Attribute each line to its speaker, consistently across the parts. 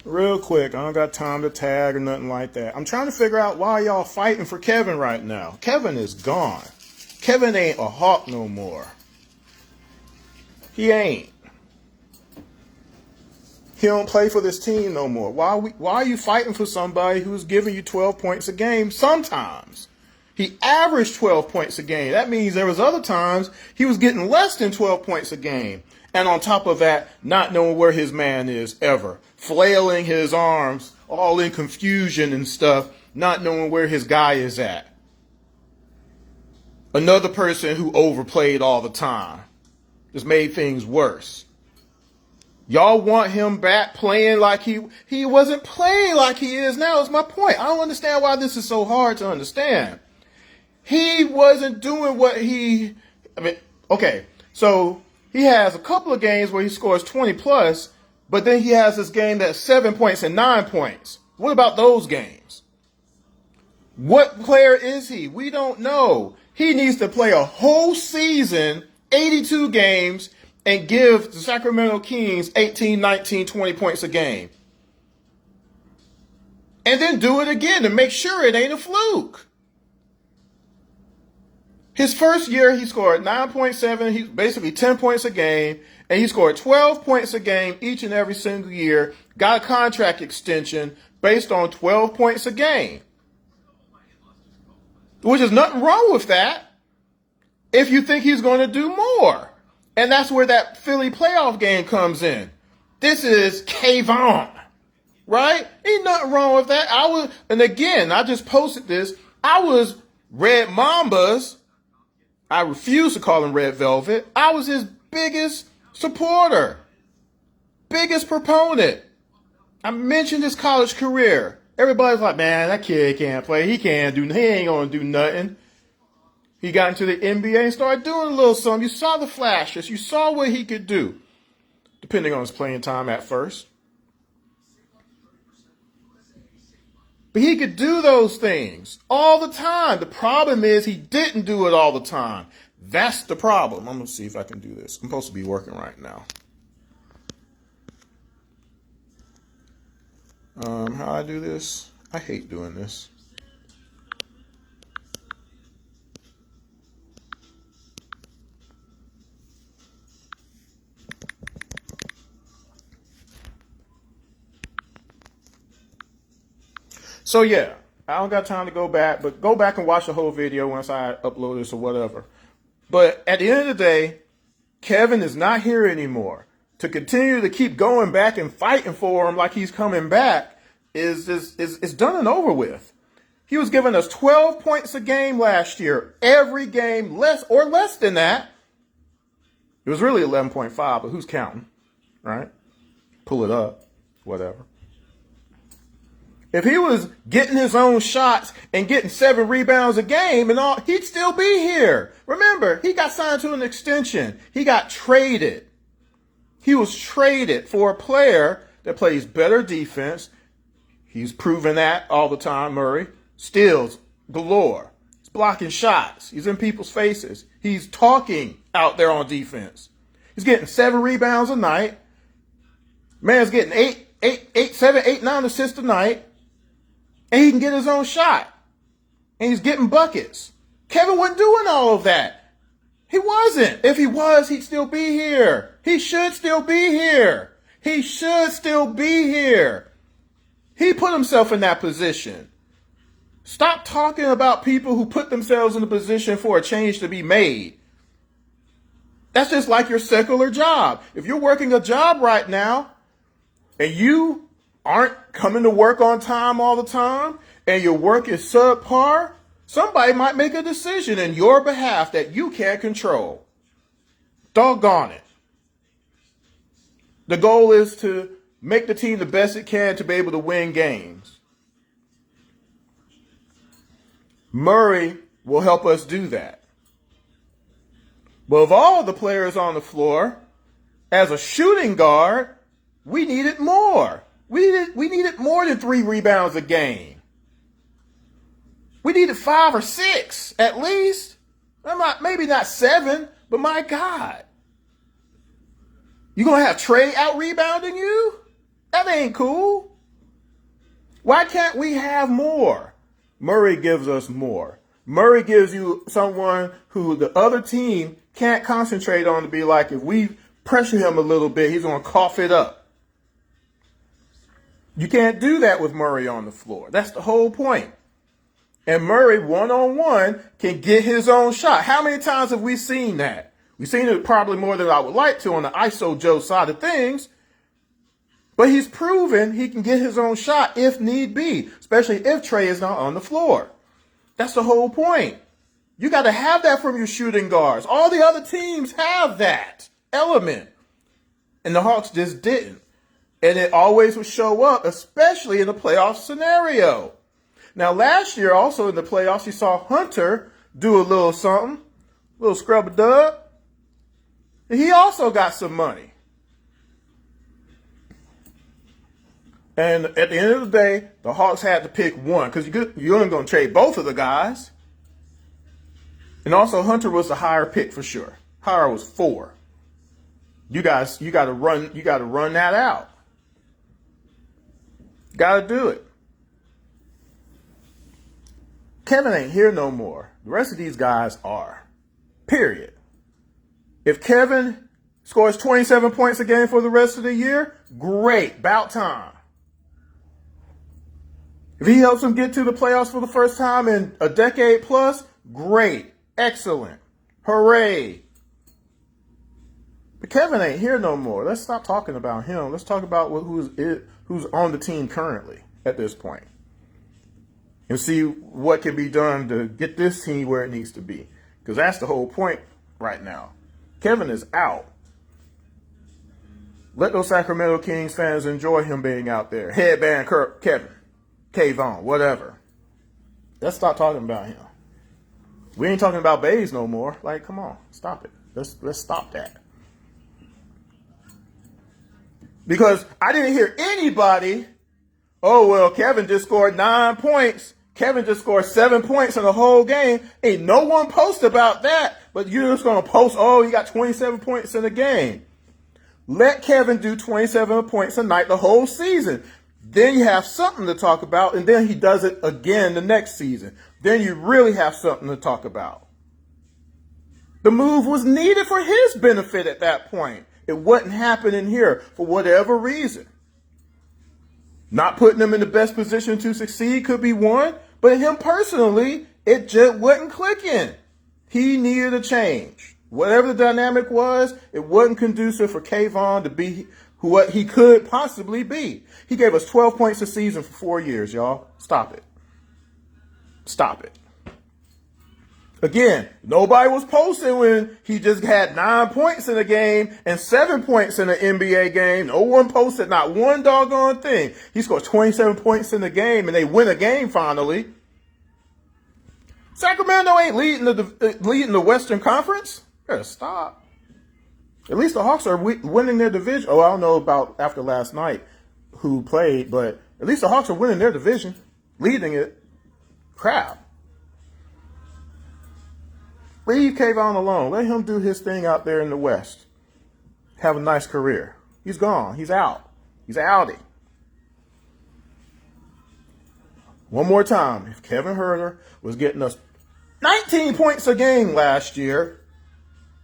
Speaker 1: Real quick, I don't got time to tag or nothing like that. I'm trying to figure out why y'all fighting for Kevin right now. Kevin is gone. Kevin ain't a Hawk no more. He ain't. He don't play for this team no more. Why are you fighting for somebody who's giving you 12 points a game sometimes? He averaged 12 points a game. That means there was other times he was getting less than 12 points a game. And on top of that, not knowing where his man is ever. Flailing his arms, all in confusion and stuff, not knowing where his guy is at. Another person who overplayed all the time. Just made things worse. Y'all want him back playing like he wasn't playing like he is now is my point. I don't understand why this is so hard to understand. He wasn't doing okay, so he has a couple of games where he scores 20 plus, but then he has this game that's 7 points and 9 points. What about those games? What player is he? We don't know. He needs to play a whole season, 82 games, and give the Sacramento Kings 18, 19, 20 points a game. And then do it again to make sure it ain't a fluke. His first year, he scored 9.7, he basically 10 points a game, and he scored 12 points a game each and every single year, got a contract extension based on 12 points a game. Which is nothing wrong with that if you think he's going to do more. And that's where that Philly playoff game comes in. This is Kayvon, right? Ain't nothing wrong with that. And again, I just posted this. I was Red Mambas. I refuse to call him Red Velvet. I was his biggest supporter, biggest proponent. I mentioned his college career. Everybody's like, man, that kid can't play. He ain't going to do nothing. He got into the NBA and started doing a little something. You saw the flashes. You saw what he could do, depending on his playing time at first. But he could do those things all the time. The problem is he didn't do it all the time. That's the problem. I'm going to see if I can do this. I'm supposed to be working right now. How I do this? I hate doing this. So yeah, I don't got time to go back, but go back and watch the whole video once I upload this or whatever. But at the end of the day, Kevin is not here anymore. To continue to keep going back and fighting for him like he's coming back is done and over with. He was giving us 12 points a game last year. Every game less than that. It was really 11.5, but who's counting, right? Pull it up, whatever. If he was getting his own shots and getting 7 rebounds a game and all, he'd still be here. Remember, he got signed to an extension. He got traded. He was traded for a player that plays better defense. He's proven that all the time, Murray. Steals galore. He's blocking shots. He's in people's faces. He's talking out there on defense. He's getting 7 rebounds a night. Man's getting 7, 8, 9 assists a night. And he can get his own shot. And he's getting buckets. Kevin wasn't doing all of that. He wasn't. If he was, he'd still be here. He should still be here. He should still be here. He put himself in that position. Stop talking about people who put themselves in a position for a change to be made. That's just like your secular job. If you're working a job right now and you aren't coming to work on time all the time and your work is subpar, somebody might make a decision in your behalf that you can't control. Doggone it. The goal is to make the team the best it can to be able to win games. Murray will help us do that. But of all the players on the floor, as a shooting guard, we needed more. We needed more than 3 rebounds a game. We needed 5 or 6 at least. Maybe not 7, but my God. You gonna have Trey out rebounding you? That ain't cool. Why can't we have more? Murray gives us more. Murray gives you someone who the other team can't concentrate on to be like, if we pressure him a little bit, he's going to cough it up. You can't do that with Murray on the floor. That's the whole point. And Murray, one-on-one, can get his own shot. How many times have we seen that? We've seen it probably more than I would like to on the ISO Joe side of things. But he's proven he can get his own shot if need be, especially if Trey is not on the floor. That's the whole point. You got to have that from your shooting guards. All the other teams have that element. And the Hawks just didn't. And it always would show up, especially in a playoff scenario. Now, last year, also in the playoffs, you saw Huerter do a little something, a little scrub-a-dub. And he also got some money. And at the end of the day, the Hawks had to pick one because you ain't going to trade both of the guys. And also, Huerter was the higher pick for sure. Higher was 4. You got to run that out. Got to do it. Kevin ain't here no more. The rest of these guys are. Period. If Kevin scores 27 points a game for the rest of the year, great. About time. If he helps them get to the playoffs for the first time in a decade plus, great. Excellent. Hooray. But Kevin ain't here no more. Let's stop talking about him. Let's talk about who's on the team currently at this point. And see what can be done to get this team where it needs to be. Because that's the whole point right now. Kevin is out. Let those Sacramento Kings fans enjoy him being out there. Headband Kevin. Kayvon, whatever. Let's stop talking about him. We ain't talking about Bays no more. Like, come on, stop it. Let's stop that. Because I didn't hear anybody, oh, well, Kevin just scored 9 points. Kevin just scored 7 points in the whole game. Ain't no one post about that. But you're just going to post, oh, he got 27 points in the game. Let Kevin do 27 points a night the whole season. Then you have something to talk about, and then he does it again the next season. Then you really have something to talk about. The move was needed for his benefit at that point. It wasn't happening here for whatever reason. Not putting him in the best position to succeed could be one, but him personally, it just wasn't clicking. He needed a change. Whatever the dynamic was, it wasn't conducive for Kayvon to be what he could possibly be. He gave us 12 points a season for 4 years, y'all. Stop it. Stop it. Again, nobody was posting when he just had 9 points in a game and 7 points in an NBA game. No one posted not one doggone thing. He scored 27 points in the game and they win a game finally. Sacramento ain't leading the Western Conference. Better stop. At least the Hawks are winning their division. Oh, I don't know about after last night who played, but at least the Hawks are winning their division, leading it. Crap. Leave Kayvon alone. Let him do his thing out there in the West. Have a nice career. He's gone. He's out. He's an outie. One more time. If Kevin Huerter was getting us 19 points a game last year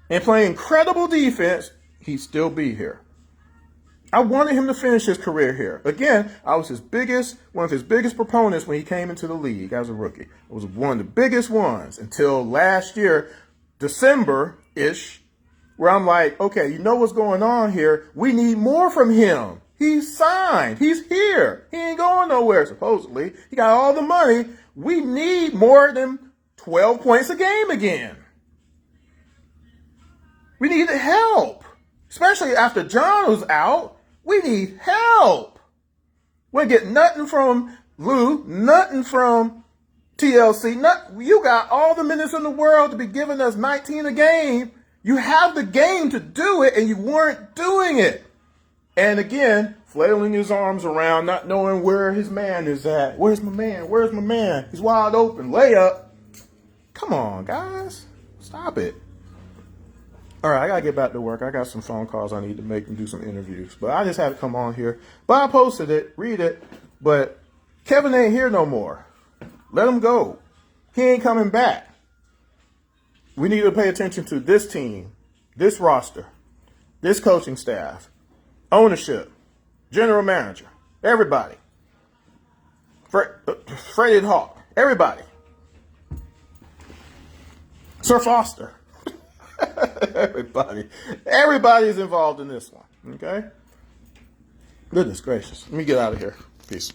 Speaker 1: and playing incredible defense, he'd still be here. I wanted him to finish his career here. Again, I was one of his biggest proponents when he came into the league as a rookie. It was one of the biggest ones until last year, December-ish, where I'm like, okay, you know what's going on here? We need more from him. He's signed. He's here. He ain't going nowhere, supposedly. He got all the money. We need more than 12 points a game again. We need help, especially after John was out. We need help. We get nothing from Lou, nothing from TLC. You got all the minutes in the world to be giving us 19 a game. You have the game to do it, and you weren't doing it. And again, flailing his arms around, not knowing where his man is at. Where's my man? Where's my man? He's wide open. Layup. Come on, guys. Stop it. All right, I got to get back to work. I got some phone calls I need to make and do some interviews. But I just had to come on here. But I posted it, read it. But Kevin ain't here no more. Let him go. He ain't coming back. We need to pay attention to this team, this roster, this coaching staff, ownership, general manager, everybody. Freddie and Hawk, everybody. Sir Foster. Everybody. Everybody's involved in this one. Okay? Goodness gracious. Let me get out of here. Peace.